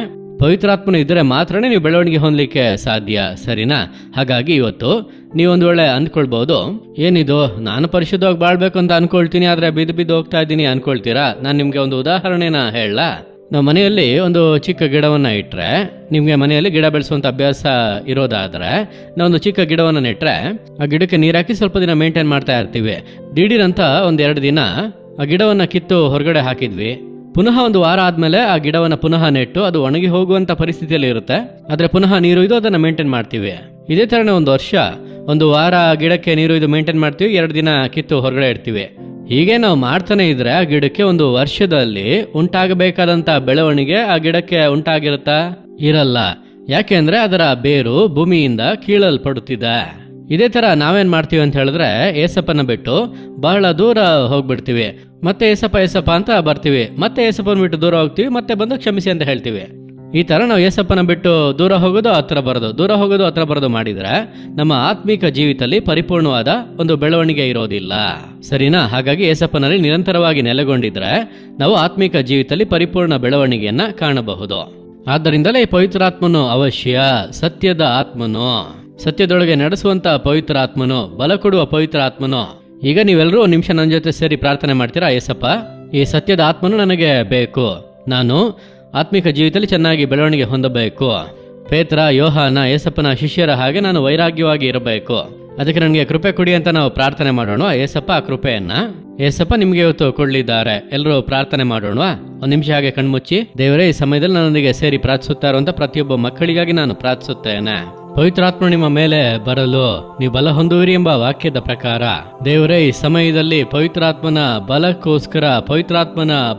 ಪವಿತ್ರಾತ್ಮನು ಇದ್ದರೆ ಮಾತ್ರನೇ ನೀವು ಬೆಳವಣಿಗೆ ಹೊಂದಲಿಕ್ಕೆ ಸಾಧ್ಯ, ಸರಿನಾ? ಹಾಗಾಗಿ ಇವತ್ತು ನೀವೊಂದು ವೇಳೆ ಅಂದ್ಕೊಳ್ಬಹುದು, ಏನಿದು ನಾನು ಪರಿಶುದ್ಧವಾಗಿ ಬಾಳ್ಬೇಕು ಅಂತ ಅನ್ಕೊಳ್ತೀನಿ, ಆದ್ರೆ ಬಿದ್ದು ಹೋಗ್ತಾ ಇದ್ದೀನಿ ಅನ್ಕೊಳ್ತೀರಾ? ನಾನು ನಿಮ್ಗೆ ಒಂದು ಉದಾಹರಣೆನ ಹೇಳಲಾ? ನಾವು ಮನೆಯಲ್ಲಿ ಒಂದು ಚಿಕ್ಕ ಗಿಡವನ್ನ ಇಟ್ರೆ, ನಿಮ್ಗೆ ಮನೆಯಲ್ಲಿ ಗಿಡ ಬೆಳೆಸುವಂತ ಅಭ್ಯಾಸ ಇರೋದಾದ್ರೆ, ನಾವೊಂದು ಚಿಕ್ಕ ಗಿಡವನ್ನ ನೆಟ್ರೆ ಆ ಗಿಡಕ್ಕೆ ನೀರಾಕಿ ಸ್ವಲ್ಪ ದಿನ ಮೇಂಟೈನ್ ಮಾಡ್ತಾ ಇರ್ತೀವಿ. ದಿಢೀರಂತ 1-2 ದಿನ ಆ ಗಿಡವನ್ನ ಕಿತ್ತು ಹೊರಗಡೆ ಹಾಕಿದ್ವಿ. ಪುನಃ 1 ವಾರ ಆದ್ಮೇಲೆ ಆ ಗಿಡವನ್ನ ಪುನಃ ನೆಟ್ಟು ಅದು ಒಣಗಿ ಹೋಗುವಂತ ಪರಿಸ್ಥಿತಿಯಲ್ಲಿ ಇರುತ್ತೆ. ಆದ್ರೆ ಪುನಃ ನೀರು ಇದು ಅದನ್ನ ಮೇಂಟೈನ್ ಮಾಡ್ತೀವಿ. ಇದೇ ತರನೇ 1 ವರ್ಷ 1 ವಾರ ಗಿಡಕ್ಕೆ ನೀರು ಇದು ಮೇಂಟೈನ್ ಮಾಡ್ತೀವಿ, 2 ದಿನ ಕಿತ್ತು ಹೊರಗಡೆ ಇಡ್ತೀವಿ. ಹೀಗೆ ನಾವು ಮಾಡ್ತಾನೆ ಇದ್ರೆ ಆ ಗಿಡಕ್ಕೆ 1 ವರ್ಷದಲ್ಲಿ ಉಂಟಾಗಬೇಕಾದಂತ ಬೆಳವಣಿಗೆ ಆ ಗಿಡಕ್ಕೆ ಉಂಟಾಗಿರುತ್ತಾ? ಇರಲ್ಲ. ಯಾಕೆ ಅಂದ್ರೆ ಅದರ ಬೇರು ಭೂಮಿಯಿಂದ ಕೀಳಲ್ಪಡುತ್ತಿದೆ. ಇದೇ ತರ ನಾವೇನ್ ಮಾಡ್ತೀವಿ ಅಂತ ಹೇಳಿದ್ರೆ, ಏಸಪ್ಪನ ಬಿಟ್ಟು ಬಹಳ ದೂರ ಹೋಗ್ಬಿಡ್ತೀವಿ, ಮತ್ತೆ ಏಸಪ್ಪ ಅಂತ ಬರ್ತೀವಿ, ಮತ್ತೆ ಏಸಪ್ಪನ ಬಿಟ್ಟು ದೂರ ಹೋಗ್ತೀವಿ, ಮತ್ತೆ ಬಂದು ಕ್ಷಮಿಸಿ ಅಂತ ಹೇಳ್ತೀವಿ. ಈ ತರ ನಾವು ಏಸಪ್ಪನ ಬಿಟ್ಟು ದೂರ ಹೋಗೋದು ಹತ್ರ ಬರೋದು, ದೂರ ಹೋಗೋದು ಹತ್ರ ಬರೋದು ಮಾಡಿದ್ರೆ ನಮ್ಮ ಆತ್ಮಿಕ ಜೀವಿತದಲ್ಲಿ ಪರಿಪೂರ್ಣವಾದ ಒಂದು ಬೆಳವಣಿಗೆ ಇರೋದಿಲ್ಲ, ಸರಿನಾ? ಹಾಗಾಗಿ ಏಸಪ್ಪನಲ್ಲಿ ನಿರಂತರವಾಗಿ ನೆಲೆಗೊಂಡಿದ್ರೆ ನಾವು ಆತ್ಮಿಕ ಜೀವಿತದಲ್ಲಿ ಪರಿಪೂರ್ಣ ಬೆಳವಣಿಗೆಯನ್ನ ಕಾಣಬಹುದು. ಆದ್ದರಿಂದಲೇ ಪವಿತ್ರಾತ್ಮನು ಅವಶ್ಯ, ಸತ್ಯದ ಆತ್ಮನು, ಸತ್ಯದೊಳಗೆ ನಡೆಸುವಂತ ಪವಿತ್ರಾತ್ಮನು, ಬಲ ಕೊಡುವ ಪವಿತ್ರಾತ್ಮನು. ಈಗ ನೀವೆಲ್ಲರೂ 1 ನಿಮಿಷ ನನ್ನ ಜೊತೆ ಸೇರಿ ಪ್ರಾರ್ಥನೆ ಮಾಡ್ತೀರಾ? ಏಸಪ್ಪ, ಈ ಸತ್ಯದ ಆತ್ಮನು ನನಗೆ ಬೇಕು, ನಾನು ಆತ್ಮಿಕ ಜೀವಿತದಲ್ಲಿ ಚೆನ್ನಾಗಿ ಬೆಳವಣಿಗೆ ಹೊಂದಬೇಕು. ಪೇತ್ರ, ಯೋಹಾನ, ಏಸಪ್ಪನ ಶಿಷ್ಯರ ಹಾಗೆ ನಾನು ವೈರಾಗ್ಯವಾಗಿ ಇರಬೇಕು. ಅದಕ್ಕೆ ನನಗೆ ಕೃಪೆ ಕೊಡಿ ಅಂತ ನಾವು ಪ್ರಾರ್ಥನೆ ಮಾಡೋಣ. ಏಸಪ್ಪ ಆ ಕೃಪೆಯನ್ನ ಏಸಪ್ಪ ನಿಮ್ಗೆ ಇವತ್ತು ಕೊಡ್ಲಿದ್ದಾರೆ. ಎಲ್ಲರೂ ಪ್ರಾರ್ಥನೆ ಮಾಡೋಣ. 1 ನಿಮಿಷ ಹಾಗೆ ಕಣ್ಮುಚ್ಚಿ. ದೇವರೇ, ಈ ಸಮಯದಲ್ಲಿ ನನ್ನೊಂದಿಗೆ ಸೇರಿ ಪ್ರಾರ್ಥಿಸುತ್ತಾ ಇರುವಂತ ಪ್ರತಿಯೊಬ್ಬ ಮಕ್ಕಳಿಗಾಗಿ ನಾನು ಪ್ರಾರ್ಥಿಸುತ್ತೇನೆ. ಪವಿತ್ರಾತ್ಮ ನಿಮ್ಮ ಮೇಲೆ ಬರಲು ನೀವು ಬಲ ಹೊಂದುವಿರಿ ಎಂಬ ವಾಕ್ಯದ ಪ್ರಕಾರ ದೇವರೇ ಈ ಸಮಯದಲ್ಲಿ ಪವಿತ್ರಾತ್ಮನ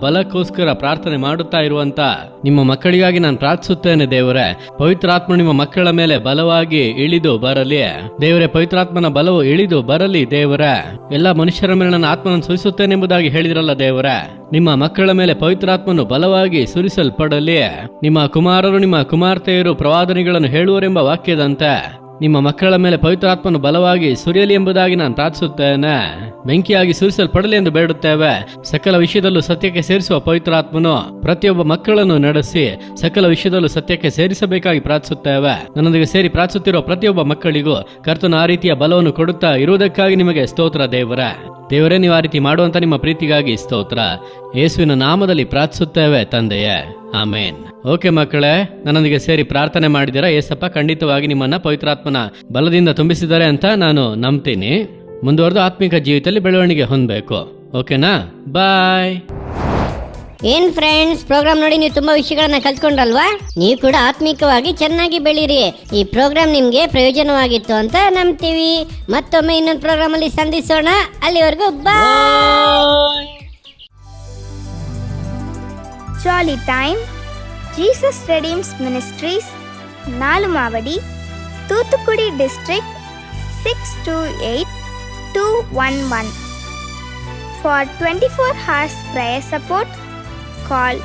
ಬಲಕ್ಕೋಸ್ಕರ ಪ್ರಾರ್ಥನೆ ಮಾಡುತ್ತಾ ಇರುವಂತ ನಿಮ್ಮ ಮಕ್ಕಳಿಗಾಗಿ ನಾನು ಪ್ರಾರ್ಥಿಸುತ್ತೇನೆ ದೇವರೇ. ಪವಿತ್ರಾತ್ಮ ನಿಮ್ಮ ಮಕ್ಕಳ ಮೇಲೆ ಬಲವಾಗಿ ಇಳಿದು ಬರಲಿ ದೇವರೇ. ಪವಿತ್ರಾತ್ಮನ ಬಲವು ಇಳಿದು ಬರಲಿ ದೇವರೇ. ಎಲ್ಲ ಮನುಷ್ಯರ ಮೇಲೆ ನನ್ನ ಆತ್ಮನನ್ನು ಸುರಿಸುತ್ತೇನೆ ಎಂಬುದಾಗಿ ಹೇಳಿದ್ರಲ್ಲ ದೇವರೇ. ನಿಮ್ಮ ಮಕ್ಕಳ ಮೇಲೆ ಪವಿತ್ರಾತ್ಮನು ಬಲವಾಗಿ ಸುರಿಸಲ್ಪಡಲಿ. ನಿಮ್ಮ ಕುಮಾರರು ನಿಮ್ಮ ಕುಮಾರ್ತೆಯರು ಪ್ರವಾದನೆಗಳನ್ನು ಹೇಳುವರೆಂಬ ವಾಕ್ಯದಂತೆ ನಿಮ್ಮ ಮಕ್ಕಳ ಮೇಲೆ ಪವಿತ್ರಾತ್ಮನು ಬಲವಾಗಿ ಸುರಿಯಲಿ ಎಂಬುದಾಗಿ ನಾನು ಪ್ರಾರ್ಥಿಸುತ್ತೇನೆ. ಬೆಂಕಿಯಾಗಿ ಸುರಿಸಲ್ಪಡಲಿ ಎಂದು ಬೇಡುತ್ತೇವೆ. ಸಕಲ ವಿಷಯದಲ್ಲೂ ಸತ್ಯಕ್ಕೆ ಸೇರಿಸುವ ಪವಿತ್ರಾತ್ಮನು ಪ್ರತಿಯೊಬ್ಬ ಮಕ್ಕಳನ್ನು ನಡೆಸಿ ಸಕಲ ವಿಷಯದಲ್ಲೂ ಸತ್ಯಕ್ಕೆ ಸೇರಿಸಬೇಕಾಗಿ ಪ್ರಾರ್ಥಿಸುತ್ತೇವೆ. ನನ್ನೊಂದಿಗೆ ಸೇರಿ ಪ್ರಾರ್ಥಿಸುತ್ತಿರುವ ಪ್ರತಿಯೊಬ್ಬ ಮಕ್ಕಳಿಗೂ ಕರ್ತನು ಆ ರೀತಿಯ ಬಲವನ್ನು ಕೊಡುತ್ತಾ ಇರುವುದಕ್ಕಾಗಿ ನಿಮಗೆ ಸ್ತೋತ್ರ ದೇವರೇ. ದೇವರೇ, ನೀವು ಆ ರೀತಿ ಮಾಡುವಂತ ನಿಮ್ಮ ಪ್ರೀತಿಗಾಗಿ ಸ್ತೋತ್ರ. ಯೇಸುವಿನ ನಾಮದಲ್ಲಿ ಪ್ರಾರ್ಥಿಸುತ್ತೇವೆ ತಂದೆಯೇ, ಆಮೇನ್. ಓಕೆ ಮಕ್ಕಳೇ, ನನ್ನೊಂದಿಗೆ ಸೇರಿ ಪ್ರಾರ್ಥನೆ ಮಾಡಿದಿರಾ? ಏಸಪ್ಪ ಖಂಡಿತವಾಗಿ ನಿಮ್ಮನ್ನ ಪವಿತ್ರಾತ್ಮನ ಬಲದಿಂದ ತುಂಬಿಸಿದ್ದಾರೆ ಅಂತ ನಾನು ನಂಬ್ತೀನಿ. ಮುಂದುವರೆದು ಆತ್ಮಿಕ ಜೀವಿತದಲ್ಲಿ ಬೆಳವಣಿಗೆ ಹೊಂದಬೇಕು. ಓಕೆನಾ? ಬಾಯ್. ಏನ್ ಫ್ರೆಂಡ್ಸ್, ಪ್ರೋಗ್ರಾಮ್ ನೋಡಿ ನೀವು ತುಂಬಾ ವಿಷಯಗಳನ್ನ ಕಲ್ತ್ಕೊಂಡ್ರಲ್ವಾ? ನೀವು ಕೂಡ ಆತ್ಮಿಕವಾಗಿ ಚೆನ್ನಾಗಿ ಬೆಳೀರಿ. ಈ ಪ್ರೋಗ್ರಾಮ್ ನಿಮ್ಗೆ ಪ್ರಯೋಜನವಾಗಿತ್ತು ಅಂತ ನಂಬ್ತೀವಿ. ಮತ್ತೊಮ್ಮೆ ಇನ್ನೊಂದು ಪ್ರೋಗ್ರಾಮ್ ಅಲ್ಲಿ ಸಂಧಿಸೋಣ. ಅಲ್ಲಿವರೆಗೂ bye. Jolly time Jesus redeems ministries, Nalumavadi, Thoothukudi district 628211. For 24 hours prayer support, call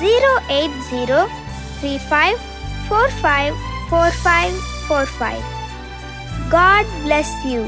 08035454545. God bless you.